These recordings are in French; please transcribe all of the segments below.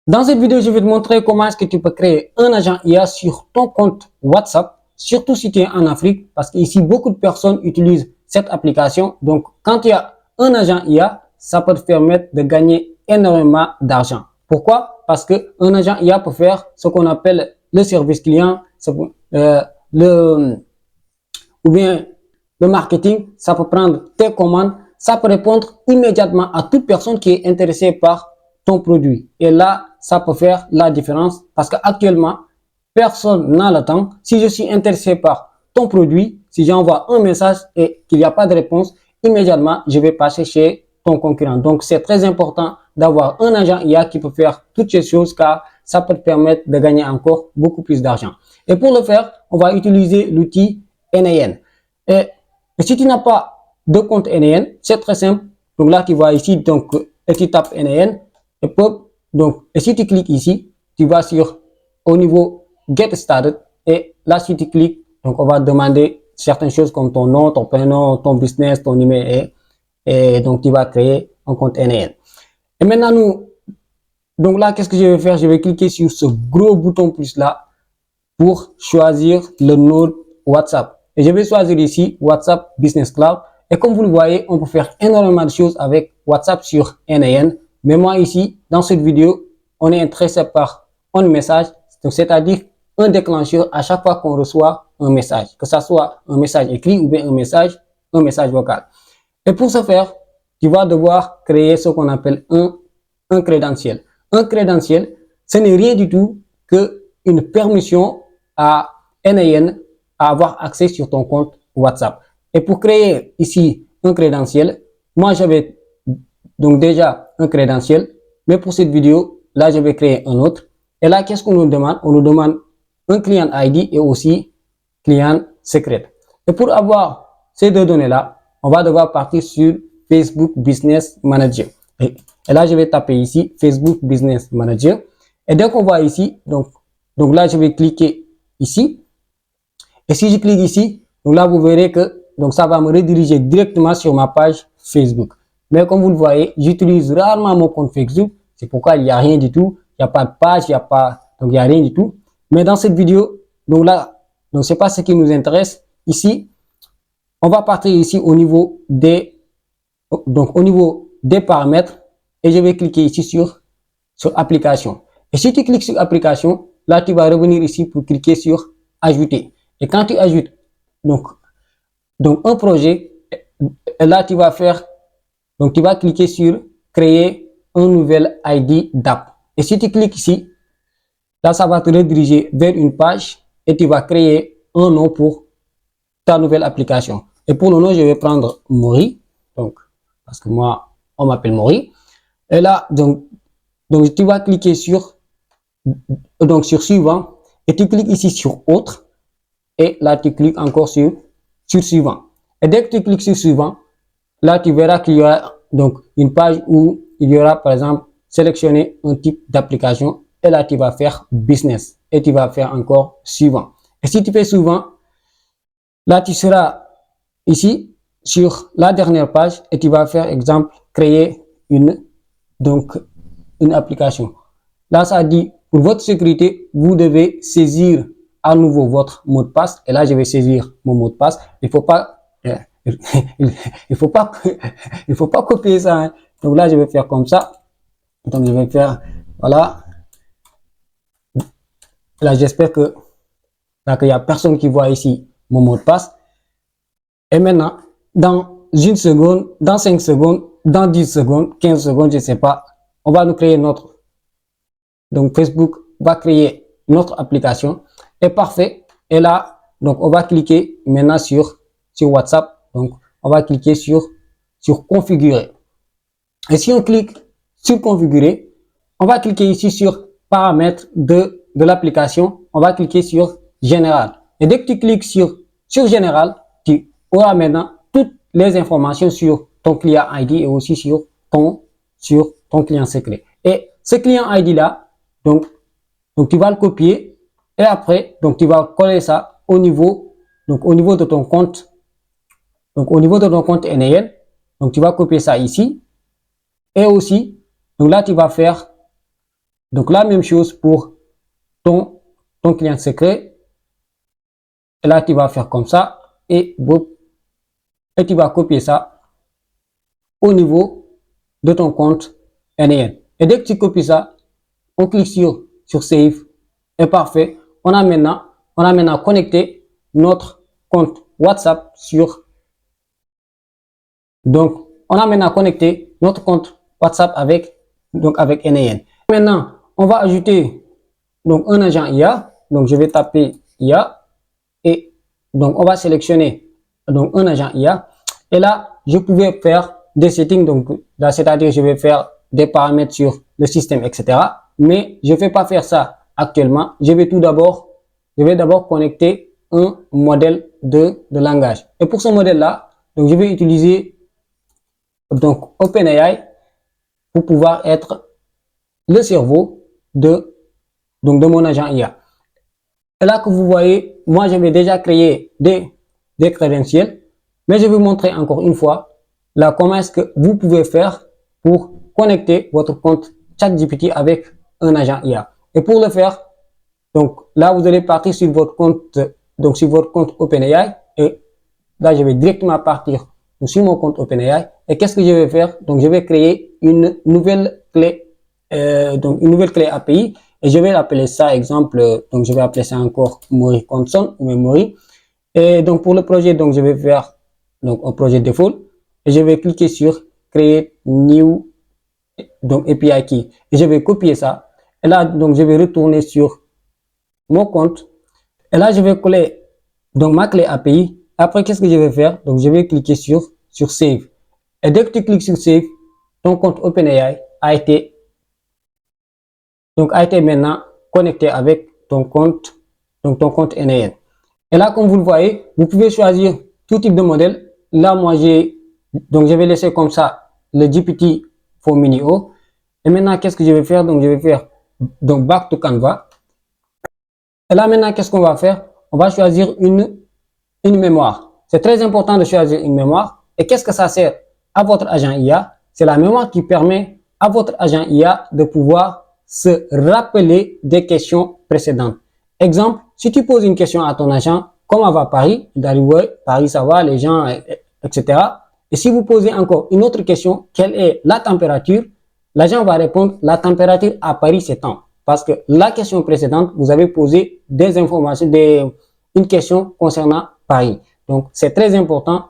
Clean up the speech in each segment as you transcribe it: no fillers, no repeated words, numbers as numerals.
Dans cette vidéo, je vais te montrer comment est-ce que tu peux créer un agent IA sur ton compte WhatsApp, surtout si tu es en Afrique, parce qu'ici, beaucoup de personnes utilisent cette application. Donc, quand il y a un agent IA, ça peut te permettre de gagner énormément d'argent. Pourquoi? Parce qu'un agent IA peut faire ce qu'on appelle le service client, ou bien le marketing, ça peut prendre tes commandes, ça peut répondre immédiatement à toute personne qui est intéressée par ton produit. Et là, ça peut faire la différence parce qu'actuellement, personne n'a le temps. Si je suis intéressé par ton produit, si j'envoie un message et qu'il n'y a pas de réponse, immédiatement, je vais passer chez ton concurrent. Donc, c'est très important d'avoir un agent IA qui peut faire toutes ces choses car ça peut te permettre de gagner encore beaucoup plus d'argent. Et pour le faire, on va utiliser l'outil NAN. Et si tu n'as pas de compte NAN, c'est très simple. Donc là, tu vas ici, donc, et tu tapes NAN. Et pop, donc, et si tu cliques ici, tu vas sur, au niveau Get Started. Et là, si tu cliques, donc, on va demander certaines choses comme ton nom, ton prénom, ton business, ton email. Et donc, tu vas créer un compte NAN. Et maintenant, donc là, qu'est-ce que je vais faire? Je vais cliquer sur ce gros bouton plus là pour choisir le node WhatsApp. Et je vais choisir ici WhatsApp Business Cloud. Et comme vous le voyez, on peut faire énormément de choses avec WhatsApp sur NAN. Mais moi ici, dans cette vidéo, on est intéressé par un message, c'est-à-dire un déclencheur à chaque fois qu'on reçoit un message, que ce soit un message écrit ou bien un message vocal. Et pour ce faire, tu vas devoir créer ce qu'on appelle un crédentiel. Un crédentiel, ce n'est rien du tout qu'une permission à NAN à avoir accès sur ton compte WhatsApp. Et pour créer ici un crédentiel, moi j'avais donc déjà un crédentiel, mais pour cette vidéo, là je vais créer un autre. Et là, qu'est-ce qu'on nous demande? On nous demande un client ID et aussi client secret. Et pour avoir ces deux données-là, on va devoir partir sur Facebook Business Manager. Et là, je vais taper ici Facebook Business Manager. Et dès qu'on voit ici, donc là, je vais cliquer ici. Et si je clique ici, donc là, vous verrez que donc ça va me rediriger directement sur ma page Facebook. Mais comme vous le voyez, j'utilise rarement mon compte Facebook. C'est pourquoi il n'y a rien du tout. Il n'y a pas de page, il n'y a rien du tout. Mais dans cette vidéo, donc là, donc c'est pas ce qui nous intéresse. Ici, on va partir ici au niveau des paramètres et je vais cliquer ici sur application. Et si tu cliques sur application, là, tu vas revenir ici pour cliquer sur ajouter. Et quand tu ajoutes donc un projet, là tu vas cliquer sur créer un nouvel ID d'app. Et si tu cliques ici, là ça va te rediriger vers une page et tu vas créer un nom pour ta nouvelle application. Et pour le nom, je vais prendre Maury, donc parce que moi on m'appelle Maury. Et là donc tu vas cliquer sur suivant et tu cliques ici sur autre. Et là, tu cliques encore sur suivant. Et dès que tu cliques sur suivant, là, tu verras qu'il y aura donc une page où il y aura, par exemple, sélectionner un type d'application. Et là, tu vas faire business. Et tu vas faire encore suivant. Et si tu fais suivant, là, tu seras ici sur la dernière page et tu vas faire, exemple, créer une application. Là, ça dit, pour votre sécurité, vous devez saisir à nouveau votre mot de passe. Et là, je vais saisir mon mot de passe. Il faut pas copier ça. Hein. Donc là, je vais faire comme ça. Donc, je vais faire, voilà. Là, j'espère que qu'il n'y a personne qui voit ici mon mot de passe. Et maintenant, dans une seconde, dans 5 secondes, dans 10 secondes, 15 secondes, je ne sais pas, on va nous créer notre. Donc, Facebook va créer notre application. Et parfait. Et là, donc, on va cliquer maintenant sur WhatsApp. Donc, on va cliquer sur configurer. Et si on clique sur configurer, on va cliquer ici sur paramètres de l'application. On va cliquer sur général. Et dès que tu cliques sur général, tu auras maintenant toutes les informations sur ton client ID et aussi sur ton client secret. Et ce client ID là, donc tu vas le copier. Et après, donc tu vas coller ça au niveau de ton compte. Donc au niveau de ton compte NAN. Donc tu vas copier ça ici. Et aussi, donc là tu vas faire Donc, la même chose pour ton client secret. Et là, tu vas faire comme ça et tu vas copier ça au niveau de ton compte NAN. Et dès que tu copies ça, on clique sur Save. Et parfait. On a maintenant connecté notre compte WhatsApp donc, on a maintenant connecté notre compte WhatsApp avec NAN. Maintenant, on va ajouter donc un agent IA. Donc, je vais taper IA et donc on va sélectionner donc un agent IA. Et là, je pouvais faire des settings. Donc, là, c'est-à-dire je vais faire des paramètres sur le système, etc. Mais je ne vais pas faire ça actuellement. Je vais d'abord connecter un modèle de langage. Et pour ce modèle-là, donc je vais utiliser donc OpenAI pour pouvoir être le cerveau de mon agent IA. Et là que vous voyez, moi j'avais déjà créé des crédentiels, mais je vais vous montrer encore une fois là comment est-ce que vous pouvez faire pour connecter votre compte ChatGPT avec un agent IA. Et pour le faire, donc là vous allez partir sur votre compte OpenAI et là je vais directement partir sur mon compte OpenAI. Et qu'est-ce que je vais faire? Donc je vais créer une nouvelle clé API. Et je vais l'appeler ça, exemple, donc je vais appeler ça encore Mori Console ou Memory. Et donc pour le projet, donc je vais faire donc un projet default et je vais cliquer sur Create New donc API Key et je vais copier ça. Et là donc je vais retourner sur mon compte et là je vais coller donc ma clé API. Après qu'est-ce que je vais faire? Donc je vais cliquer sur Save. Et dès que tu cliques sur Save, ton compte OpenAI a été maintenant connecté avec ton compte NAN. Et là, comme vous le voyez, vous pouvez choisir tout type de modèle. Là, moi, je vais laisser comme ça le GPT-4 Mini-O. Et maintenant, qu'est-ce que je vais faire? Donc, je vais faire back to Canva. Et là, maintenant, qu'est-ce qu'on va faire? On va choisir une mémoire. C'est très important de choisir une mémoire. Et qu'est-ce que ça sert à votre agent IA? C'est la mémoire qui permet à votre agent IA de pouvoir se rappeler des questions précédentes. Exemple, si tu poses une question à ton agent, comment va Paris? Il dit, ouais, Paris ça va, les gens, etc. Et si vous posez encore une autre question, quelle est la température? L'agent va répondre, la température à Paris c'est tant. Parce que la question précédente, vous avez posé des informations, une question concernant Paris. Donc, c'est très important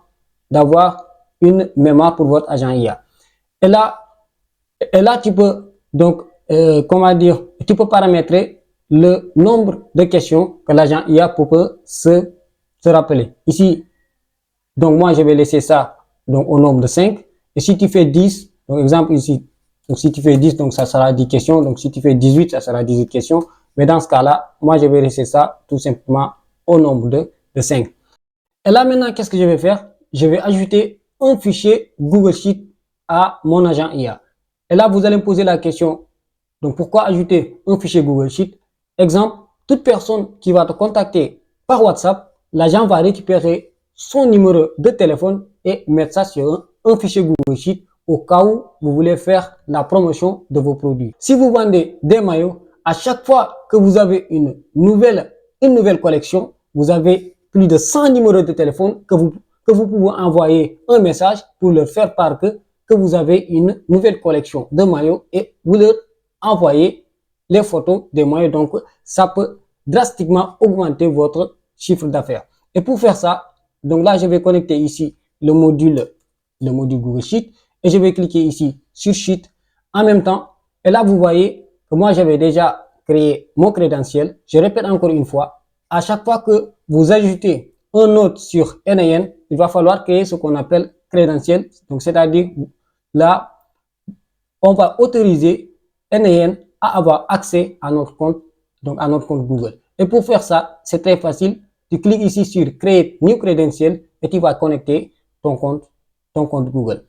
d'avoir une mémoire pour votre agent IA. Et là tu peux donc tu peux paramétrer le nombre de questions que l'agent IA peut se rappeler. Ici, donc moi je vais laisser ça donc au nombre de 5. Et si tu fais 10, donc exemple ici, donc si tu fais 10, donc ça sera 10 questions. Donc si tu fais 18, ça sera 18 questions. Mais dans ce cas-là, moi je vais laisser ça tout simplement au nombre de 5. Et là maintenant, qu'est-ce que je vais faire? Je vais ajouter un fichier Google Sheet à mon agent IA. Et là, vous allez me poser la question, donc pourquoi ajouter un fichier Google Sheet? Exemple, toute personne qui va te contacter par WhatsApp, l'agent va récupérer son numéro de téléphone et mettre ça sur un fichier Google Sheet au cas où vous voulez faire la promotion de vos produits. Si vous vendez des maillots, à chaque fois que vous avez une nouvelle collection, vous avez plus de 100 numéros de téléphone que vous pouvez envoyer un message pour leur faire part que vous avez une nouvelle collection de maillots et vous leur envoyez les photos des maillots. Donc, ça peut drastiquement augmenter votre chiffre d'affaires. Et pour faire ça, donc là, je vais connecter ici le module Google Sheet et je vais cliquer ici sur Sheet en même temps. Et là, vous voyez que moi, j'avais déjà créé mon crédentiel. Je répète encore une fois, à chaque fois que vous ajoutez un autre sur NAN, il va falloir créer ce qu'on appelle crédentiel. Donc, c'est-à-dire là, on va autoriser NAN à avoir accès à notre compte, donc à notre compte Google. Et pour faire ça, c'est très facile. Tu cliques ici sur Create New Credential et tu vas connecter ton compte Google.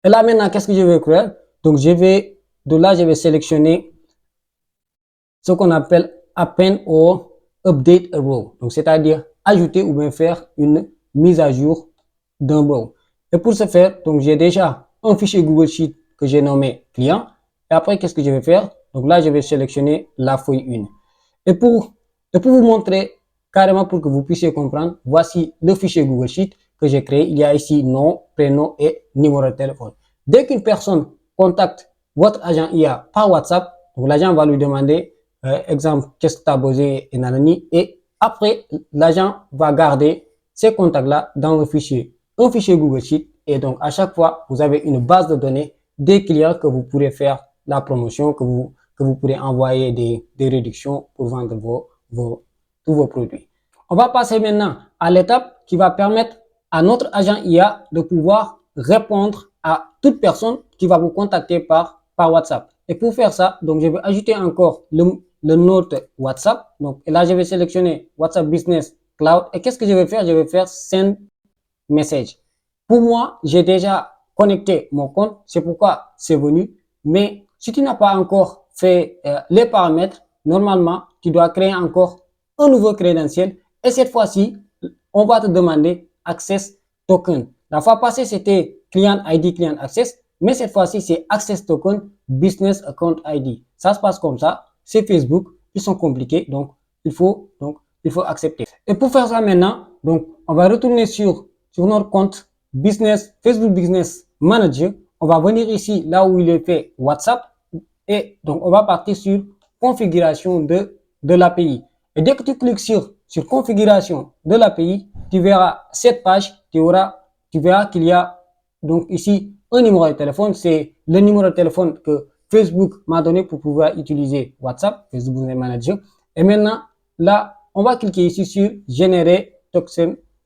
Et là maintenant, qu'est-ce que je vais faire? Donc je vais sélectionner ce qu'on appelle Append or Update a Row. Donc c'est-à-dire ajouter ou bien faire une mise à jour d'un row. Et pour ce faire, donc j'ai déjà un fichier Google Sheet que j'ai nommé client. Et après, qu'est-ce que je vais faire? Donc là, je vais sélectionner la feuille 1. Et pour vous montrer carrément pour que vous puissiez comprendre, voici le fichier Google Sheet que j'ai créé. Il y a ici nom, prénom et numéro de téléphone. Dès qu'une personne contacte votre agent IA par WhatsApp, l'agent va lui demander, exemple, qu'est-ce que tu as besoin et après, l'agent va garder ces contacts-là dans un fichier Google Sheet. Et donc, à chaque fois, vous avez une base de données des clients que vous pourrez faire la promotion, que vous pourrez envoyer des réductions pour vendre tous vos produits. On va passer maintenant à l'étape qui va permettre à notre agent IA de pouvoir répondre à toute personne qui va vous contacter par WhatsApp. Et pour faire ça, donc je vais ajouter encore le node WhatsApp. Donc là, je vais sélectionner WhatsApp Business Cloud. Et qu'est-ce que je vais faire? Je vais faire Send Message. Pour moi, j'ai déjà connecté mon compte. C'est pourquoi c'est venu. Mais si tu n'as pas encore fait les paramètres, normalement, tu dois créer encore un nouveau crédentiel. Et cette fois-ci, on va te demander Access Token. La fois passée, c'était Client ID, Client Access. Mais cette fois-ci, c'est Access Token Business Account ID. Ça se passe comme ça. C'est Facebook. Ils sont compliqués. Donc, il faut accepter. Et pour faire ça maintenant, donc, on va retourner sur notre compte Facebook Business Manager. On va venir ici, là où il est fait WhatsApp. Et donc, on va partir sur configuration de l'API. Et dès que tu cliques sur configuration de l'API, tu verras cette page, tu verras qu'il y a donc ici un numéro de téléphone. C'est le numéro de téléphone que Facebook m'a donné pour pouvoir utiliser WhatsApp, Facebook Business Manager. Et maintenant, là, on va cliquer ici sur générer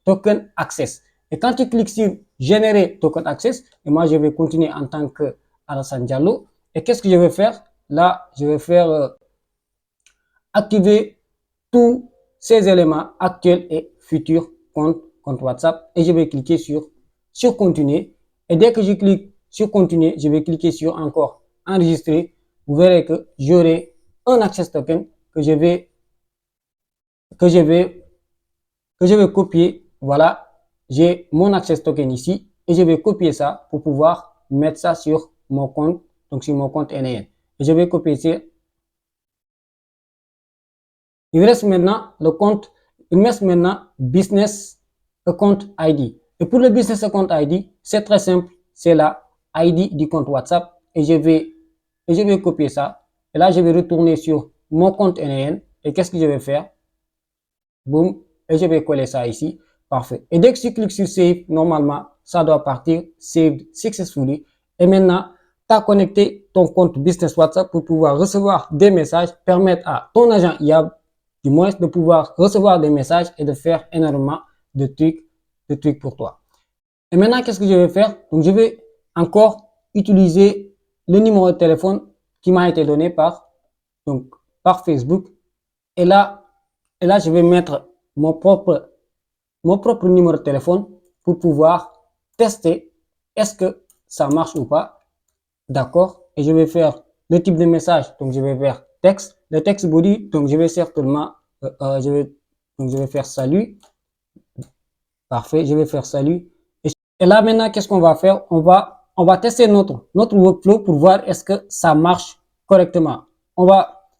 token access. Et quand tu cliques sur générer token access, et moi je vais continuer en tant que Alassane Diallo. Et qu'est-ce que je vais faire? Là, je vais faire activer tous ces éléments actuels et futurs compte WhatsApp. Et je vais cliquer sur continuer. Et dès que je clique sur continuer, je vais cliquer sur encore enregistrer. Vous verrez que j'aurai un access token que je vais copier. Voilà, j'ai mon access token ici et je vais copier ça pour pouvoir mettre ça sur mon compte, donc sur mon compte NN. Et je vais copier ça. Il me reste maintenant Business Account ID. Et pour le Business Account ID, c'est très simple. C'est la ID du compte WhatsApp et je vais copier ça. Et là, je vais retourner sur mon compte NN. Et qu'est-ce que je vais faire? Boum. Et je vais coller ça ici. Parfait. Et dès que tu cliques sur Save, normalement, ça doit partir. Saved successfully. Et maintenant, tu as connecté ton compte Business WhatsApp pour pouvoir recevoir des messages, permettre à ton agent IA, du moins, de pouvoir recevoir des messages et de faire énormément de trucs pour toi. Et maintenant, qu'est-ce que je vais faire? Donc, je vais encore utiliser le numéro de téléphone qui m'a été donné par Facebook. Et là, je vais mettre mon propre numéro de téléphone pour pouvoir tester est-ce que ça marche ou pas. D'accord? Et je vais faire le type de message. Donc, je vais faire texte. Le texte body, donc je vais certainement, je vais faire salut. Parfait, je vais faire salut. Et là, maintenant, qu'est-ce qu'on va faire? On va tester notre workflow pour voir est-ce que ça marche correctement.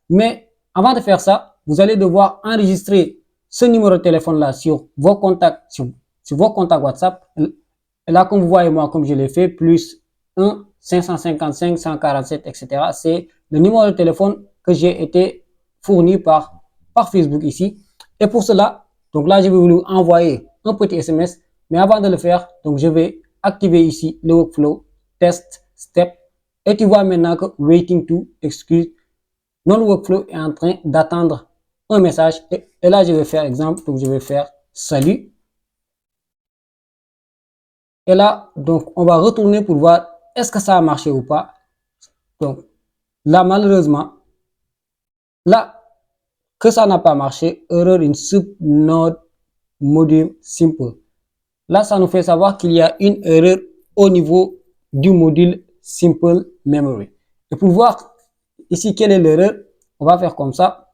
Mais avant de faire ça, vous allez devoir enregistrer ce numéro de téléphone-là sur vos contacts, sur vos contacts WhatsApp. Et là, comme vous voyez, moi, comme je l'ai fait, plus 1 555 147, etc. C'est le numéro de téléphone que j'ai été fourni par Facebook ici. Et pour cela, donc là, je vais vous envoyer un petit SMS. Mais avant de le faire, donc je vais activer ici le workflow test step. Et tu vois maintenant que waiting to excuse. Notre workflow est en train d'attendre un message. Et là, je vais faire exemple. Donc, je vais faire salut. Et là, donc, on va retourner pour voir est-ce que ça a marché ou pas. Donc, là, malheureusement, là, que ça n'a pas marché. Error in subnode module simple. Là, ça nous fait savoir qu'il y a une erreur au niveau du module Simple Memory. Et pour voir ici quelle est l'erreur, on va faire comme ça.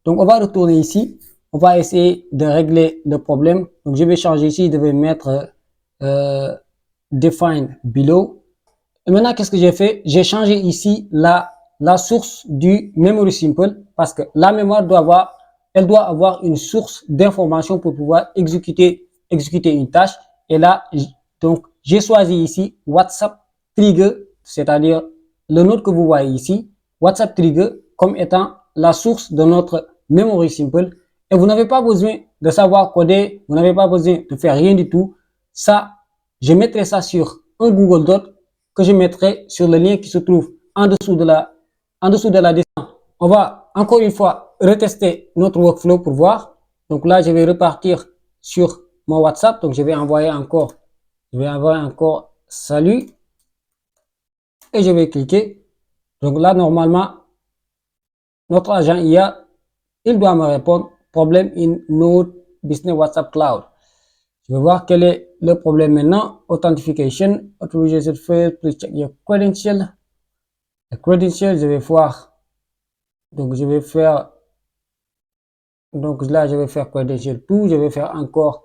Donc, on va retourner ici. On va essayer de régler le problème. Donc, je vais changer ici. Je vais mettre Define Below. Et maintenant, qu'est-ce que j'ai fait? J'ai changé ici la source du memory simple parce que la mémoire elle doit avoir une source d'information pour pouvoir exécuter une tâche. Et là, donc, j'ai choisi ici WhatsApp Trigger, c'est-à-dire le node que vous voyez ici, WhatsApp Trigger, comme étant la source de notre memory simple. Et vous n'avez pas besoin de savoir coder, vous n'avez pas besoin de faire rien du tout. Ça, je mettrai ça sur un Google Doc que je mettrai sur le lien qui se trouve en dessous de la description. On va encore une fois retester notre workflow pour voir. Donc là, je vais repartir sur mon WhatsApp. Donc je vais envoyer encore salut et je vais cliquer. Donc là, normalement, notre agent IA, il doit me répondre problem in Node Business WhatsApp Cloud. Je vais voir quel est le problème maintenant. Authentication, authorization first, please check your credentials. Les credentials, je vais voir. Donc je vais faire. Donc là, je vais faire credential tout. Je vais faire encore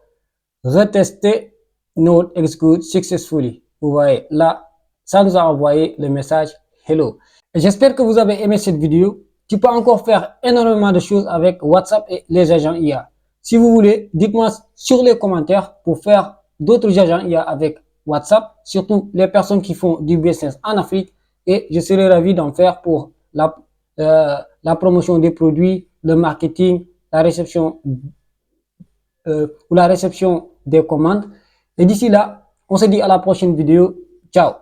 retester Node execute successfully. Vous voyez, là, ça nous a envoyé le message hello. J'espère que vous avez aimé cette vidéo. Tu peux encore faire énormément de choses avec WhatsApp et les agents IA. Si vous voulez, dites-moi sur les commentaires pour faire d'autres agents IA avec WhatsApp, surtout les personnes qui font du business en Afrique. Et je serai ravi d'en faire pour la promotion des produits, le marketing, la réception ou la réception des commandes. Et d'ici là, on se dit à la prochaine vidéo. Ciao.